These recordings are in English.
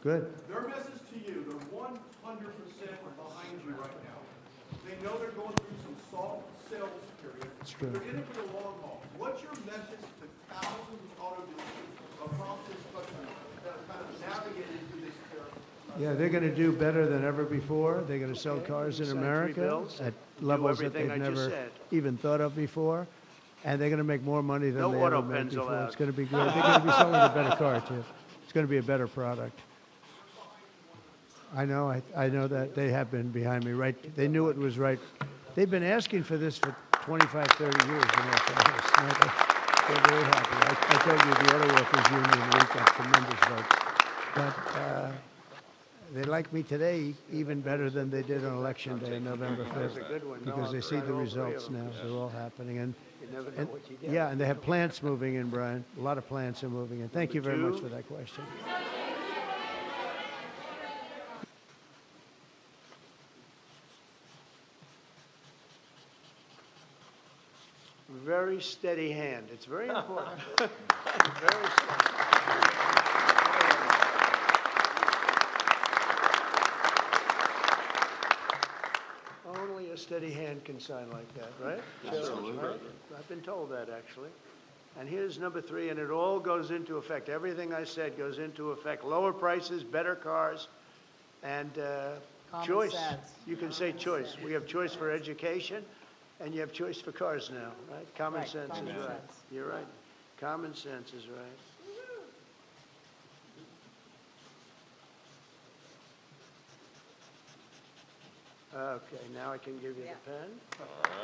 Good. Their message to you, they're 100% behind you right now. They know they're going through some soft sales period. It's true. They're in it for the long haul. What's your message to thousands of auto dealerships across this country that are kind of navigating through this tariff? Yeah, they're going to do better than ever before. They're going to sell cars in Sign 3 America bills, at do levels that everything they've I just never said. even thought of before. And they're going to make more money than No they ever auto made pens before. allowed. It's going to be great. They're going to be selling a better car, too. It's going to be a better product. I know that they have been behind me, right? They knew it was right. They've been asking for this for 25, 30 years. They're very happy. I told you the Auto Workers Union, we got tremendous votes. But they like me today even better than they did on Election Day on November 5th. a good one. No, Because they I've see tried the all 3 results of them. now. They're all happening. And You never know what you get. yeah, and they have plants moving in, Brian. A lot of plants are moving in. Thank you very much two. for that question. Very steady hand. It's very important. Very steady. Only a steady hand can sign like that, right? Absolutely. I've been told that, actually. And here's number 3, and it all goes into effect. Everything I said goes into effect. Lower prices, better cars, and Common choice. sense. You can say choice. We have choice for education, and you have choice for cars now, right? Common Right, sense common is right. sense. You're right. Common sense is right. Okay, now I can give you the pen.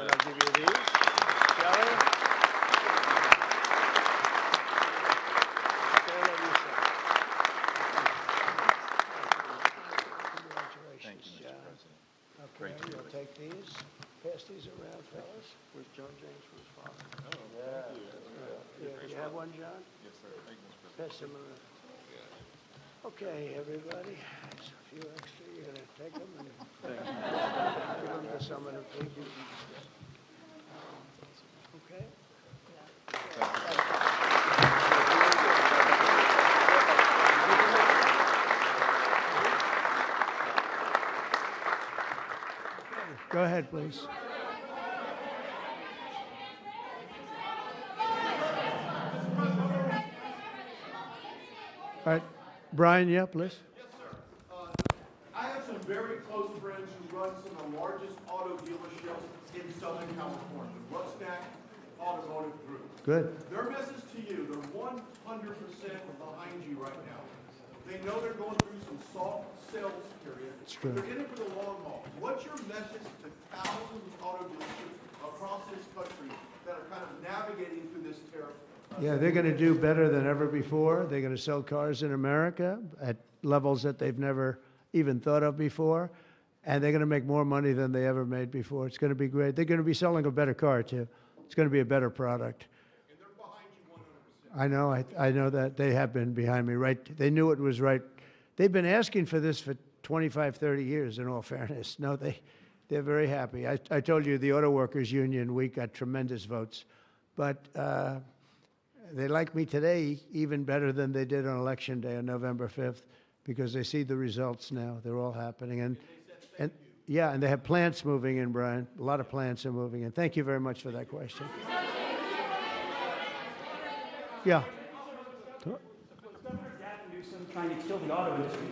And I'll give you these. Shelley? Okay, let me sign. Congratulations, John. Okay, you'll take these. Pass these around, fellas. Where's John James from his father? Yeah, you have one, John? Yes, sir. Pass them around. Okay, everybody, there's a few extra, you're gonna take them and give them to someone who paid you. Okay? Go ahead, please. All right. Brian, yeah, please. Yes, sir. I have some very close friends who run some of the largest auto dealerships in Southern California, Rusnak Automotive Group. Good. Their message to you, they're 100% behind you right now. They know they're going through some soft sales period. It's true. They're in it for the long haul. What's your message to thousands of auto dealerships across this country that are kind of navigating through this tariff? Yeah, they're going to do better than ever before. They're going to sell cars in America at levels that they've never even thought of before. And they're going to make more money than they ever made before. It's going to be great. They're going to be selling a better car, too. It's going to be a better product. And they're behind you 100%. I know that they have been behind me, right? They knew it was right. They've been asking for this for 25, 30 years, in all fairness. No, they're very happy. I told you the Auto Workers Union, we got tremendous votes. But they like me today even better than they did on Election Day on November 5th because they see the results now. They're all happening. And yeah, and they have plants moving in, Brian. A lot of plants are moving in. Thank you very much for that question. Yeah. Was Governor Gavin Newsom trying to kill the auto industry?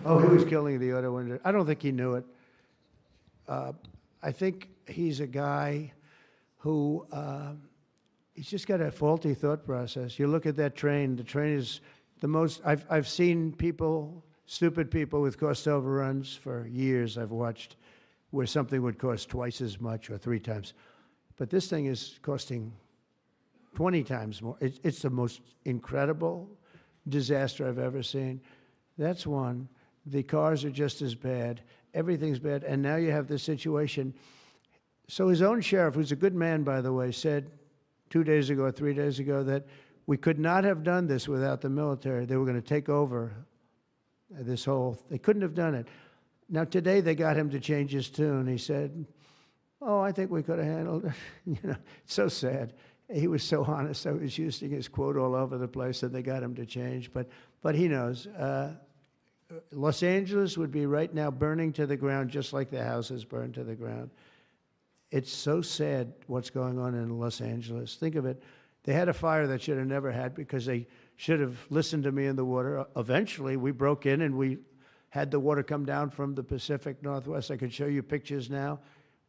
Oh, he was killing the auto industry. I don't think he knew it. I think he's a guy who he's just got a faulty thought process. You look at that train. The train is the most. I've seen people, stupid people with cost overruns for years. I've watched where something would cost twice as much or 3 times, but this thing is costing 20 times more. It's the most incredible disaster I've ever seen. That's one. The cars are just as bad. Everything's bad. And now you have this situation. So his own sheriff, who's a good man, by the way, said 2 days ago or 3 days ago that we could not have done this without the military. They were going to take over this whole, they couldn't have done it. Now today they got him to change his tune. He said, oh, I think we could have handled it. It's so sad. He was so honest. I was using his quote all over the place, and they got him to change. But he knows. Los Angeles would be right now burning to the ground just like the houses burned to the ground. It's so sad what's going on in Los Angeles. Think of it. They had a fire that should have never had because they should have listened to me in the water. Eventually, we broke in and we had the water come down from the Pacific Northwest. I could show you pictures now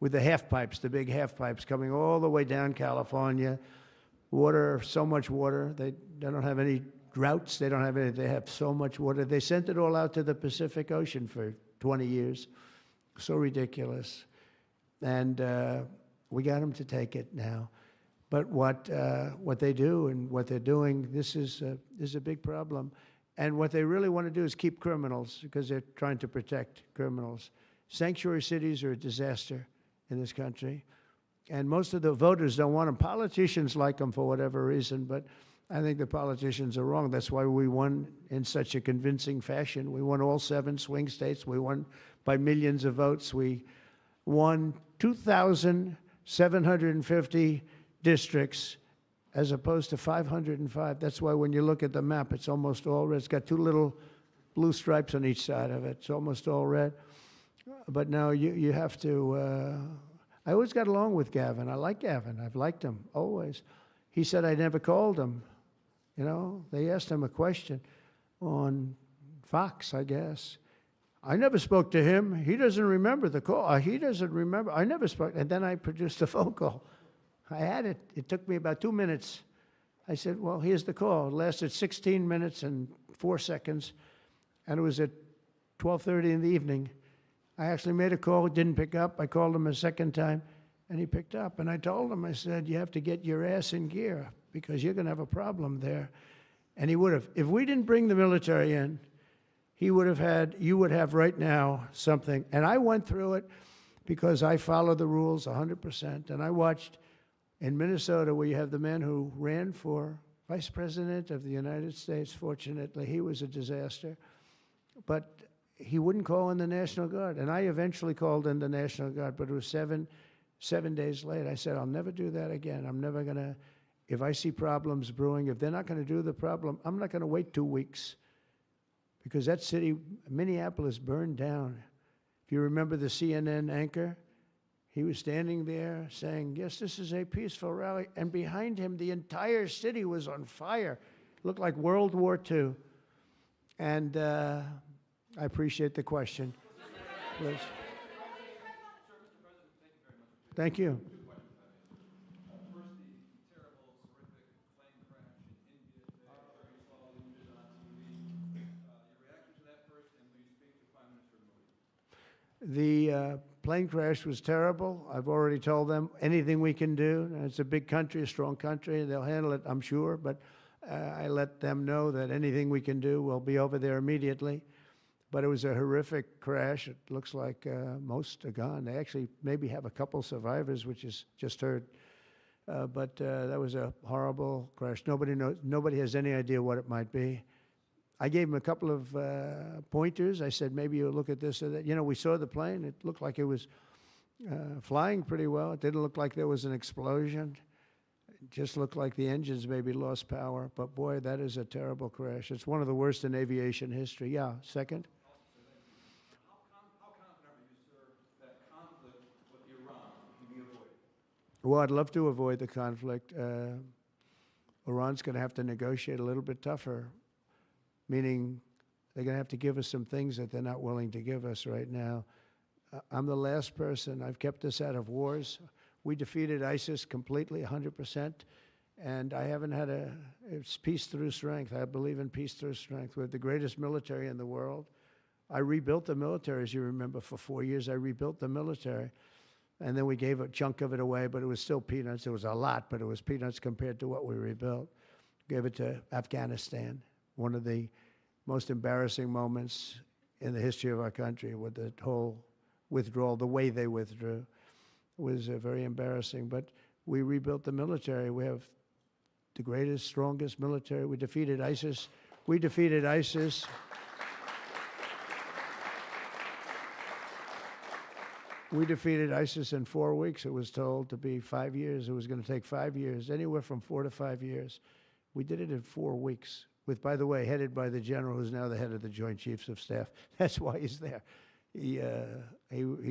with the half pipes, the big half pipes coming all the way down California. Water, so much water. They don't have any droughts. They don't have any. They have so much water. They sent it all out to the Pacific Ocean for 20 years. So ridiculous. And we got them to take it now. But what they do and what they're doing, this is a big problem. And what they really want to do is keep criminals because they're trying to protect criminals. Sanctuary cities are a disaster in this country. And most of the voters don't want them. Politicians like them for whatever reason, but I think the politicians are wrong. That's why we won in such a convincing fashion. We won all 7 swing states. We won by millions of votes. We won 2,750 districts as opposed to 505. That's why when you look at the map, it's almost all red. It's got 2 little blue stripes on each side of it. It's almost all red. But now you have to, I always got along with Gavin. I like Gavin. I've liked him, always. He said I never called him. You know, they asked him a question on Fox, I guess. I never spoke to him. He doesn't remember the call. He doesn't remember. I never spoke. And then I produced a phone call. I had it. It took me about 2 minutes. I said, well, here's the call. It lasted 16 minutes and 4 seconds, and it was at 12:30 in the evening. I actually made a call, didn't pick up. I called him a second time, and he picked up. And I told him, I said, you have to get your ass in gear because you're going to have a problem there. And he would have. If we didn't bring the military in, he would have had, you would have right now something. And I went through it because I follow the rules 100%. And I watched in Minnesota where you have the man who ran for vice president of the United States. Fortunately, he was a disaster. But he wouldn't call in the National Guard. And I eventually called in the National Guard, but it was seven days late. I said, I'll never do that again. I'm never going to, if I see problems brewing, if they're not going to do the problem, I'm not going to wait 2 weeks. Because that city, Minneapolis, burned down. If you remember the CNN anchor, he was standing there saying, yes, this is a peaceful rally. And behind him, the entire city was on fire. It looked like World War II. And I appreciate the question. Please. Thank you. The plane crash was terrible. I've already told them anything we can do. It's a big country, a strong country. They'll handle it, I'm sure. But I let them know that anything we can do, we'll be over there immediately. But it was a horrific crash. It looks like most are gone. They actually maybe have a couple survivors, which is just heard. But that was a horrible crash. Nobody knows. Nobody has any idea what it might be. I gave him a couple of pointers. I said, maybe you'll look at this or that. You know, we saw the plane. It looked like it was flying pretty well. It didn't look like there was an explosion. It just looked like the engines maybe lost power. But boy, that is a terrible crash. It's one of the worst in aviation history. Yeah, second? How confident are you, sir, that conflict with Iran can be avoided? Well, I'd love to avoid the conflict. Iran's going to have to negotiate a little bit tougher, meaning they're going to have to give us some things that they're not willing to give us right now. I'm the last person. I've kept us out of wars. We defeated ISIS completely, 100%, and I haven't had it's peace through strength. I believe in peace through strength. We're the greatest military in the world. I rebuilt the military, as you remember, for 4 years. I rebuilt the military, and then we gave a chunk of it away, but it was still peanuts. It was a lot, but it was peanuts compared to what we rebuilt. Gave it to Afghanistan, one of the most embarrassing moments in the history of our country with the whole withdrawal, the way they withdrew was very embarrassing. But we rebuilt the military. We have the greatest, strongest military. We defeated ISIS. We defeated ISIS. We defeated ISIS in 4 weeks. It was told to be 5 years. It was going to take 5 years, anywhere from 4 to 5 years. We did it in 4 weeks with, by the way, headed by the general who's now the head of the Joint Chiefs of Staff. That's why he's there. He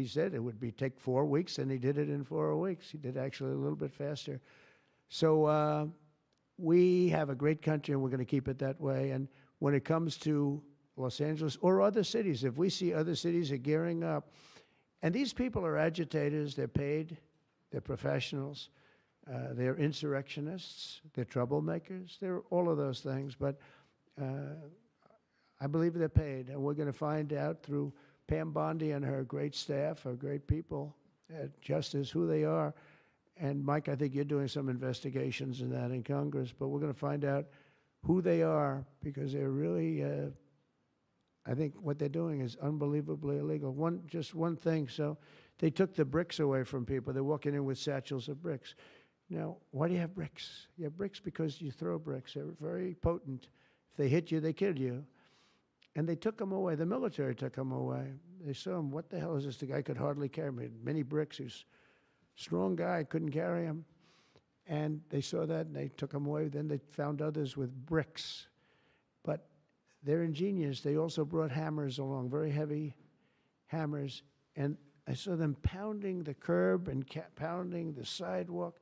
said it would take 4 weeks, and he did it in 4 weeks. He did actually a little bit faster. So we have a great country, and we're going to keep it that way. And when it comes to Los Angeles or other cities, if we see other cities are gearing up, and these people are agitators, they're paid, they're professionals, they're insurrectionists, they're troublemakers, they're all of those things. But I believe they're paid, and we're going to find out through Pam Bondi and her great staff, her great people at Justice, who they are. And Mike, I think you're doing some investigations in that in Congress, but we're going to find out who they are, because they're really, I think what they're doing is unbelievably illegal. Just one thing, so they took the bricks away from people. They're walking in with satchels of bricks. Now, why do you have bricks? You have bricks because you throw bricks. They're very potent. If they hit you, they kill you. And they took them away. The military took them away. They saw him, what the hell is this? The guy could hardly carry me. Many bricks. He's a strong guy, couldn't carry him. And they saw that, and they took him away. Then they found others with bricks. But they're ingenious. They also brought hammers along, very heavy hammers. And I saw them pounding the curb and pounding the sidewalk.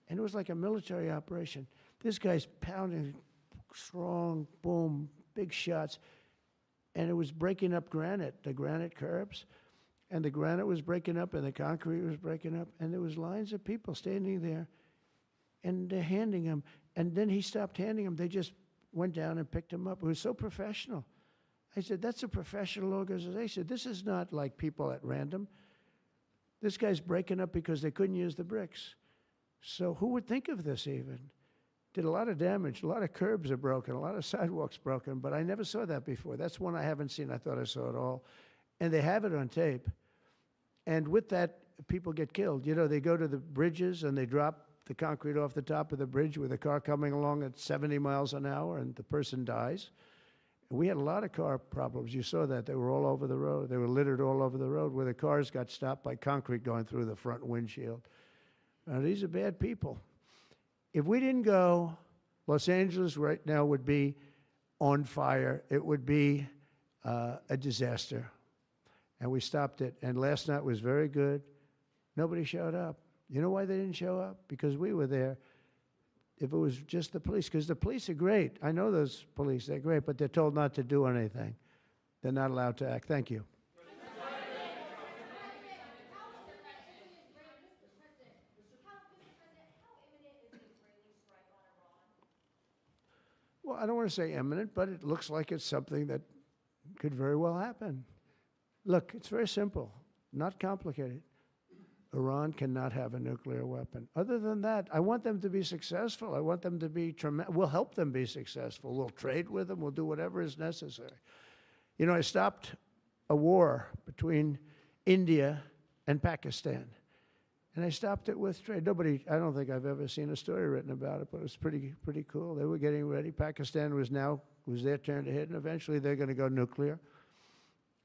And it was like a military operation. This guy's pounding strong, boom, big shots. And it was breaking up granite, the granite curbs. And the granite was breaking up, and the concrete was breaking up. And there was lines of people standing there, and they're handing him. And then he stopped handing them. They just went down and picked him up. It was so professional. I said, that's a professional organization. This is not like people at random. This guy's breaking up because they couldn't use the bricks. So who would think of this even? Did a lot of damage. A lot of curbs are broken. A lot of sidewalks broken. But I never saw that before. That's one I haven't seen. I thought I saw it all. And they have it on tape. And with that, people get killed. You know, they go to the bridges and they drop the concrete off the top of the bridge with a car coming along at 70 miles an hour, and the person dies. And we had a lot of car problems. You saw that. They were all over the road. They were littered all over the road where the cars got stopped by concrete going through the front windshield. Now, these are bad people. If we didn't go, Los Angeles right now would be on fire. It would be a disaster. And we stopped it. And last night was very good. Nobody showed up. You know why they didn't show up? Because we were there. If it was just the police, because the police are great. I know those police, they're great, but they're told not to do anything. They're not allowed to act. Thank you. Well, I don't want to say imminent, but it looks like it's something that could very well happen. Look, it's very simple, not complicated. Iran cannot have a nuclear weapon. Other than that, I want them to be successful. I want them to be tremendous. We'll help them be successful. We'll trade with them. We'll do whatever is necessary. You know, I stopped a war between India and Pakistan. And I stopped it with trade. Nobody, I don't think I've ever seen a story written about it, but it was pretty cool. They were getting ready. Pakistan was their turn to hit, and eventually they're going to go nuclear.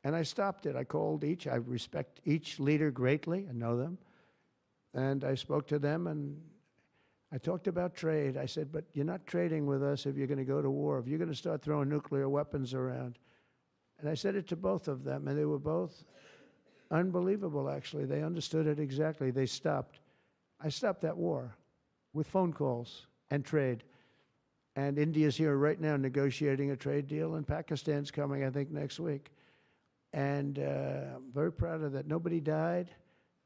And I stopped it. I called each. I respect each leader greatly. I know them. And I spoke to them, and I talked about trade. I said, but you're not trading with us if you're going to go to war, if you're going to start throwing nuclear weapons around. And I said it to both of them, and they were both unbelievable, actually. They understood it exactly. They stopped. I stopped that war with phone calls and trade. And India's here right now negotiating a trade deal, and Pakistan's coming, I think, next week. And I'm very proud of that. Nobody died.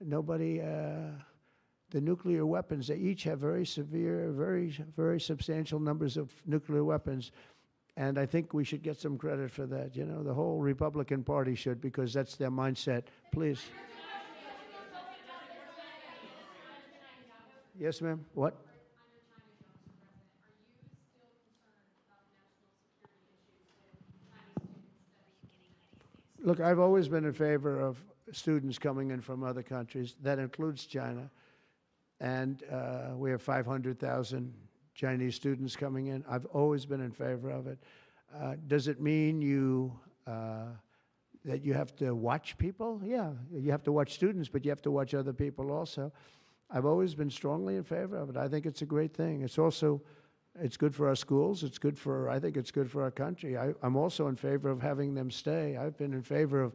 Nobody, the nuclear weapons, they each have very severe, very substantial numbers of nuclear weapons. And I think we should get some credit for that. You know, the whole Republican Party should, because that's their mindset. Please. Yes, ma'am. What? Look, I've always been in favor of students coming in from other countries. That includes China. And we have 500,000 Chinese students coming in. I've always been in favor of it. Does it mean that you have to watch people? Yeah, you have to watch students, but you have to watch other people also. I've always been strongly in favor of it. I think it's a great thing. It's also It's good for our schools. It's good for, I think it's good for our country. I'm also in favor of having them stay. I've been in favor of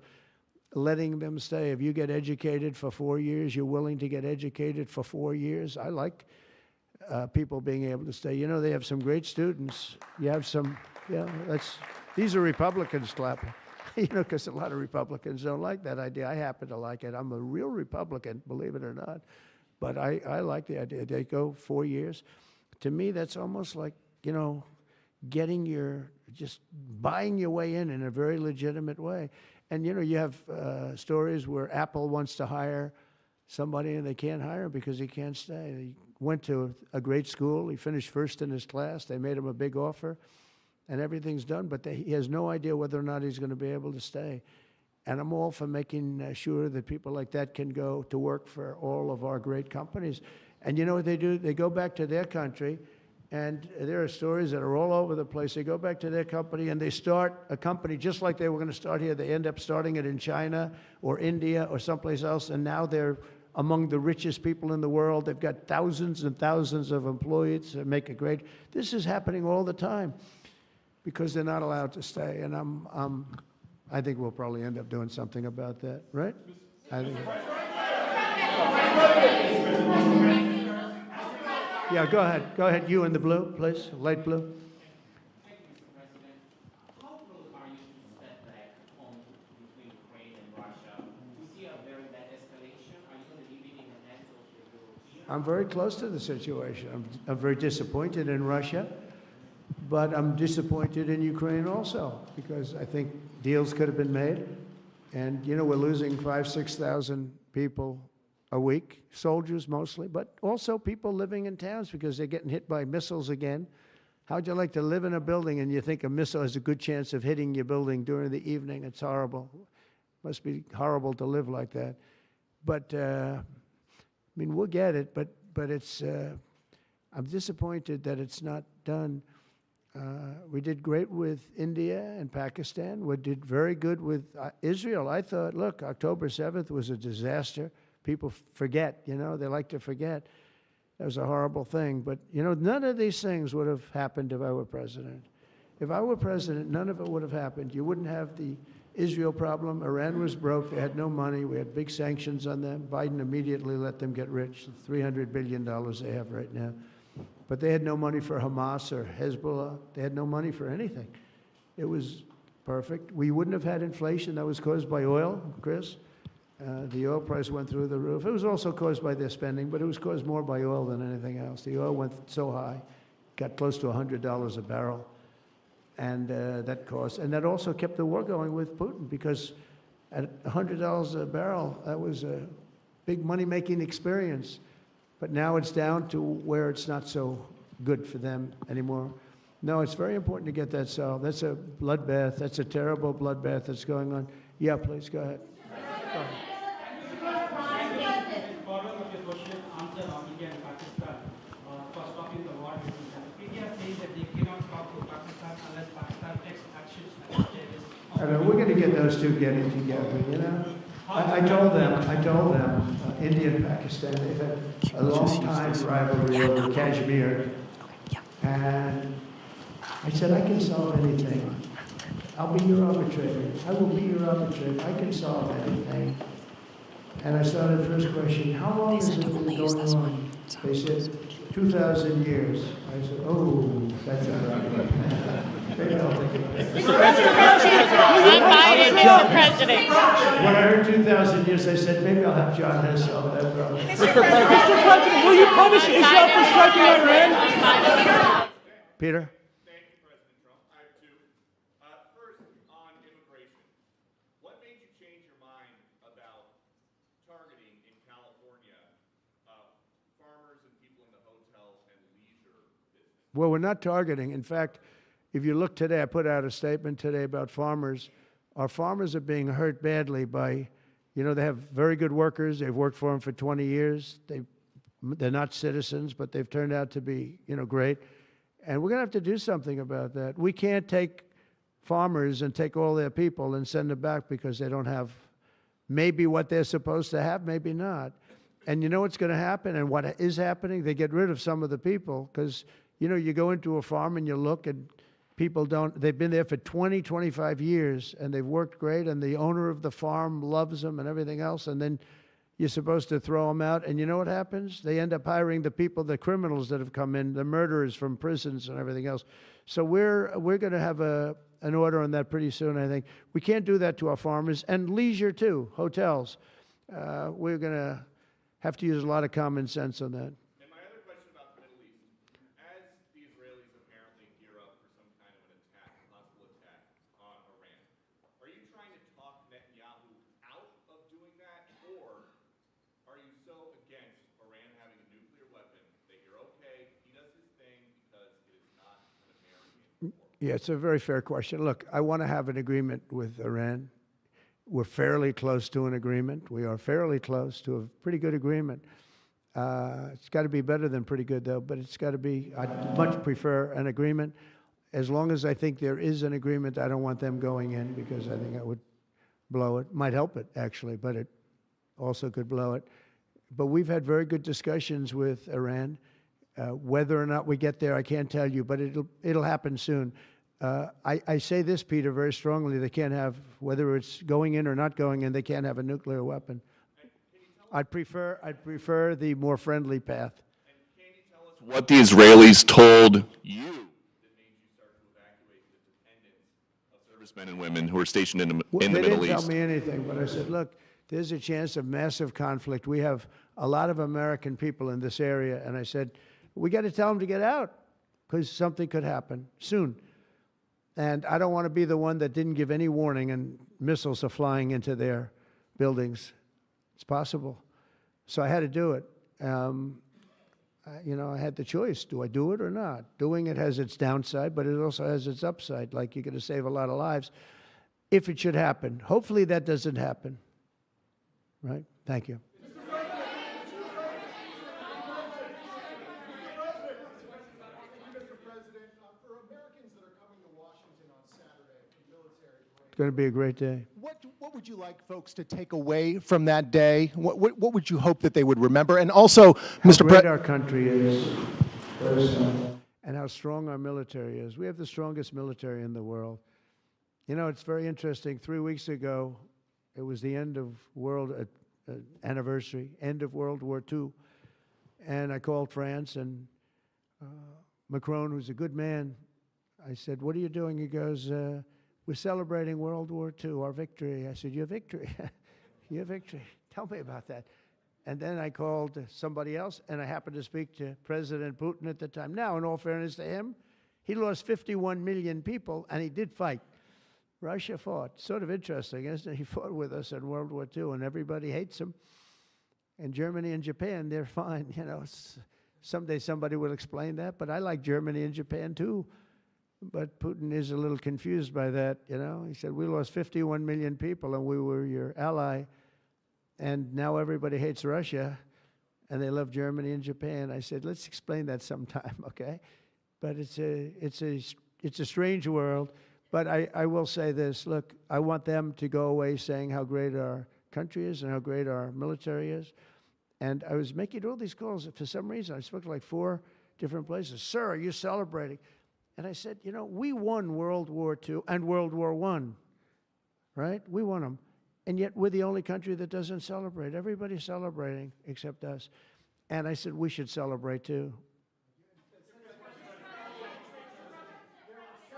letting them stay. If you get educated for 4 years, you're willing to get educated for 4 years. I like people being able to stay. You know, they have some great students. You have some, these are Republicans clapping, you know, because a lot of Republicans don't like that idea. I happen to like it. I'm a real Republican, believe it or not. But I like the idea. They go 4 years. To me, that's almost like, you know, just buying your way in a very legitimate way. And, you know, you have stories where Apple wants to hire somebody and they can't hire him because he can't stay. He went to a great school. He finished first in his class. They made him a big offer, and everything's done. But he has no idea whether or not he's going to be able to stay. And I'm all for making sure that people like that can go to work for all of our great companies. And you know what they do? They go back to their country, and there are stories that are all over the place. They go back to their company, and they start a company just like they were going to start here. They end up starting it in China or India or someplace else, and now they're among the richest people in the world. They've got thousands and thousands of employees that make it great. This is happening all the time because they're not allowed to stay, and I think we'll probably end up doing something about that, right? I think. Yeah, go ahead. Go ahead. You in the blue, please. Light blue. Thank you, Mr. President. How close are you to setback on between Ukraine and Russia? We see a very bad escalation. Are you going to be meeting the heads of the European? I'm very close to the situation. I'm very disappointed in Russia, but I'm disappointed in Ukraine also because I think deals could have been made. And, you know, we're losing 5,000, 6,000 people a week, soldiers mostly, but also people living in towns because they're getting hit by missiles again. How'd you like to live in a building and you think a missile has a good chance of hitting your building during the evening? It's horrible. Must be horrible to live like that. But, I mean, we'll get it, but it's, I'm disappointed that it's not done. We did great with India and Pakistan. We did very good with Israel. I thought, look, October 7th was a disaster. People forget, you know, they like to forget. That was a horrible thing. But, you know, none of these things would have happened if I were president. If I were president, none of it would have happened. You wouldn't have the Israel problem. Iran was broke. They had no money. We had big sanctions on them. Biden immediately let them get rich, $300 billion they have right now. But they had no money for Hamas or Hezbollah. They had no money for anything. It was perfect. We wouldn't have had inflation that was caused by oil, Chris. The oil price went through the roof. It was also caused by their spending, but it was caused more by oil than anything else. The oil went so high, got close to $100 a barrel, and that cost. And that also kept the war going with Putin because at $100 a barrel, that was a big money-making experience. But now it's down to where it's not so good for them anymore. No, it's very important to get that solved. That's a bloodbath. That's a terrible bloodbath that's going on. Yeah, please, go ahead. Go ahead. Following up your question, answer on India and Pakistan for stopping the war between them. India says that they cannot talk to Pakistan unless Pakistan takes actions against terrorists. I mean, we're going to get those two getting together, you know? I told them, India and Pakistan, they've had a long time rivalry over Kashmir. And I said, I can solve anything. I'll be your arbitrator. I will be your arbitrator. I can solve anything. And I started first question, how long has it been going on? They said, 2,000 years. I said, oh, that's a problem. Maybe I'll take it. Mr. President. When I heard 2,000 years, I said, maybe I'll have John Hess solve that problem. Mr. President, will you punish Israel for striking Iran? Peter? Thank you, President Trump. I have two. First, on immigration. What made you change your mind about targeting in California farmers and people in the hotel and leisure business? Well, we're not targeting. In fact, if you look today, I put out a statement today about farmers. Our farmers are being hurt badly by, you know, they have very good workers. They've worked for them for 20 years. They're not citizens, but they've turned out to be, you know, great. And we're going to have to do something about that. We can't take farmers and take all their people and send them back because they don't have maybe what they're supposed to have, maybe not. And you know what's going to happen and what is happening? They get rid of some of the people because You know, you go into a farm and you look and people don't, they've been there for 20, 25 years and they've worked great and the owner of the farm loves them and everything else. And then you're supposed to throw them out. And you know what happens? They end up hiring the people, the criminals that have come in, the murderers from prisons and everything else. So we're going to have an order on that pretty soon, I think. We can't do that to our farmers. And leisure, too, hotels. We're going to have to use a lot of common sense on that. And my other question about the Middle East, as the Israelis apparently gear up for some kind of an attack, a possible attack on Iran, are you trying to talk Netanyahu out of doing that, or are you so against Iran having a nuclear weapon that you're okay, he does his thing because it is not an American war? Yeah, it's a very fair question. Look, I want to have an agreement with Iran. We're fairly close to an agreement. We are fairly close to a pretty good agreement. It's got to be better than pretty good, though, but it's got to be, I'd much prefer an agreement. As long as I think there is an agreement, I don't want them going in because I think that would blow it. Might help it, actually, but it also could blow it. But we've had very good discussions with Iran. Whether or not we get there, I can't tell you, but it'll happen soon. I say this, Peter, very strongly. They can't have, whether it's going in or not going in, they can't have a nuclear weapon. I'd prefer the more friendly path. And can you tell us what the Israelis told you that made you start to evacuate the dependents of servicemen and women who are stationed in the They Middle didn't East? tell me anything, but I said, look, there's a chance of massive conflict. We have a lot of American people in this area, and I said, we got to tell them to get out because something could happen soon. And I don't want to be the one that didn't give any warning and missiles are flying into their buildings. It's possible. So I had to do it. You know, I had the choice. Do I do it or not? Doing it has its downside, but it also has its upside. Like, you're going to save a lot of lives if it should happen. Hopefully that doesn't happen. Right? Thank you. It's going to be a great day. What would you like folks to take away from that day? What would you hope that they would remember? And also, Mr. How great President, our country is, and how strong our military is. We have the strongest military in the world. You know, it's very interesting. 3 weeks ago, it was the end of world anniversary, end of World War II, and I called France, and Macron, who's a good man, I said, "What are you doing?" He goes, "We're celebrating World War II, our victory." I said, "Your victory? Your victory? Tell me about that." And then I called somebody else, and I happened to speak to President Putin at the time. Now, in all fairness to him, he lost 51 million people, and he did fight. Russia fought. Sort of interesting, isn't it? He fought with us in World War II, and everybody hates him. And Germany and Japan, they're fine. You know, someday somebody will explain that, but I like Germany and Japan, too. But Putin is a little confused by that, you know. He said, we lost 51 million people and we were your ally, and now everybody hates Russia and they love Germany and Japan. I said, let's explain that sometime, okay? But it's a strange world. But I will say this, look, I want them to go away saying how great our country is and how great our military is. And I was making all these calls. For some reason, I spoke to like 4 different places. Sir, are you celebrating? And I said, you know, we won World War II and World War I, right? We won them. And yet we're the only country that doesn't celebrate. Everybody's celebrating except us. And I said, we should celebrate too.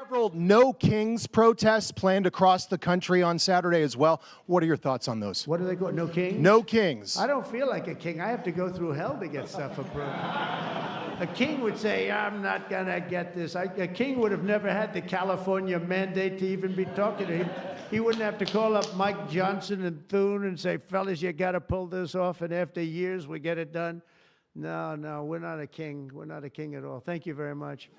several No Kings protests planned across the country on Saturday as well. What are your thoughts on those? What do they call it? No king? No Kings. I don't feel like a king. I have to go through hell to get stuff approved. A king would say, I'm not going to get this. A king would have never had the California mandate to even be talking to him. He wouldn't have to call up Mike Johnson and Thune and say, fellas, you got to pull this off, and after years we get it done. No, we're not a king. We're not a king at all. Thank you very much.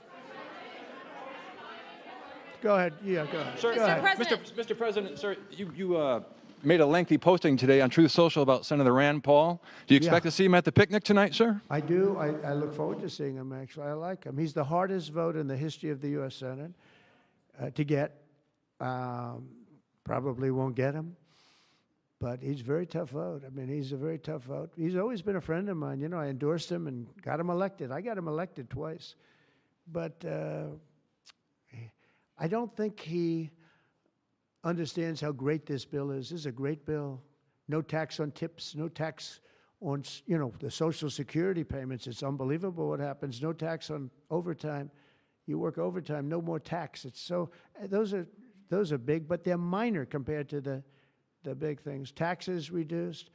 Go ahead. Yeah, go ahead. Sir, Go ahead. Mr. President, sir, you made a lengthy posting today on Truth Social about Senator Rand Paul. Do you expect Yeah. to see him at the picnic tonight, sir? I do. I look forward to seeing him, actually. I like him. He's the hardest vote in the history of the U.S. Senate to get. Probably won't get him, but he's a very tough vote. I mean, he's a very tough vote. He's always been a friend of mine. You know, I endorsed him and got him elected. I got him elected twice. but I don't think he understands how great this bill is. This is a great bill. No tax on tips, no tax on, the Social Security payments. It's unbelievable what happens. No tax on overtime. You work overtime, no more tax. It's so, those are big, but they're minor compared to the big things. Taxes reduced.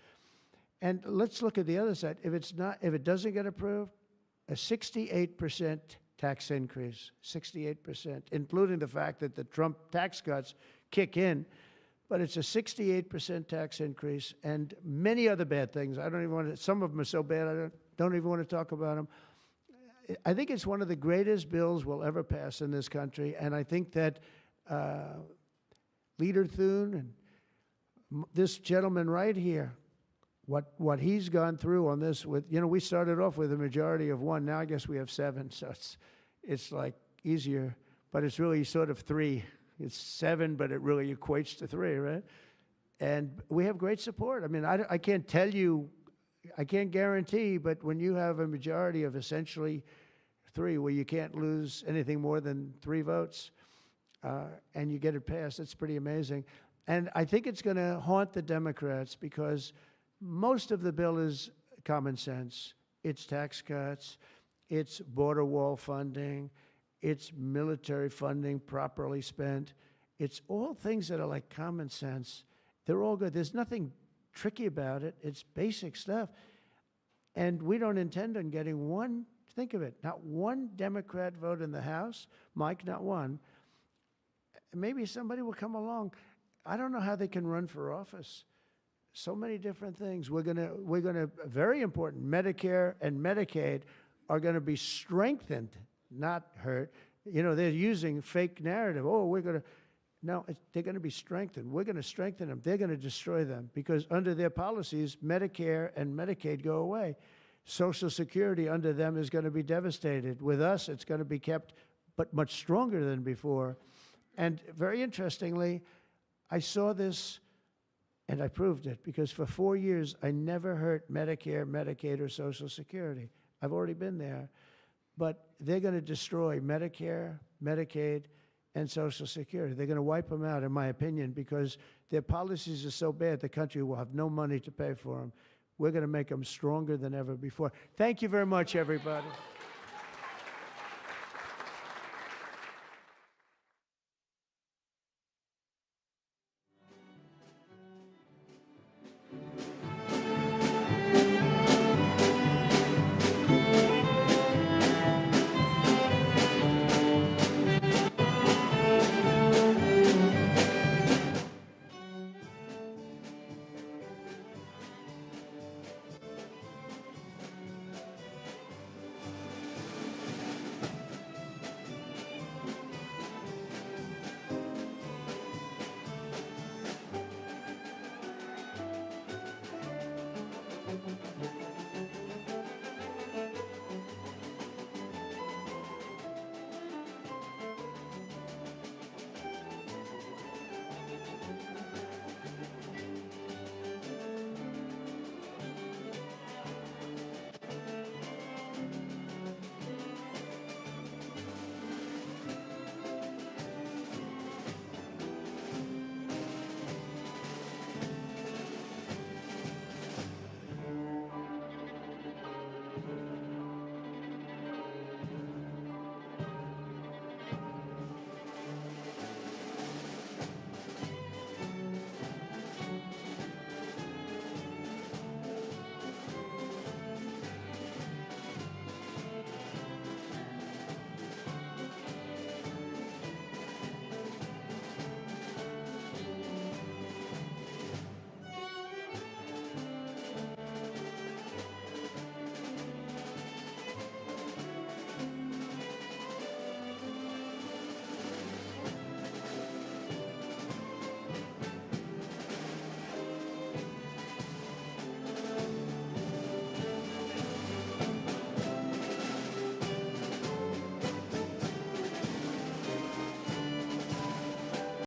And let's look at the other side. If it doesn't get approved, a 68% tax increase, 68%, including the fact that the Trump tax cuts kick in, but it's a 68% tax increase and many other bad things. I don't even want to, some of them are so bad I don't even want to talk about them. I think it's one of the greatest bills we'll ever pass in this country, and I think that Leader Thune and this gentleman right here, what he's gone through on this with, we started off with a majority of 1, now I guess we have 7, so it's like easier, but it's really sort of 3. It's 7, but it really equates to 3, right? And we have great support. I mean, I can't tell you, I can't guarantee, but when you have a majority of essentially 3, where you can't lose anything more than 3 votes, and you get it passed, it's pretty amazing. And I think it's going to haunt the Democrats because most of the bill is common sense. It's tax cuts, it's border wall funding, it's military funding properly spent. It's all things that are like common sense. They're all good. There's nothing tricky about it. It's basic stuff. And we don't intend on getting one, think of it, not one Democrat vote in the House. Mike, not one. Maybe somebody will come along. I don't know how they can run for office. So many different things. We're gonna, very important, Medicare and Medicaid are gonna be strengthened, not hurt. They're using fake narrative. Oh, no, they're gonna be strengthened. We're gonna strengthen them. They're gonna destroy them because under their policies, Medicare and Medicaid go away. Social Security under them is gonna be devastated. With us, it's gonna be kept, but much stronger than before. And very interestingly, I saw this and I proved it because for 4 years, I never hurt Medicare, Medicaid, or Social Security. I've already been there. But they're going to destroy Medicare, Medicaid, and Social Security. They're going to wipe them out, in my opinion, because their policies are so bad, the country will have no money to pay for them. We're going to make them stronger than ever before. Thank you very much, everybody.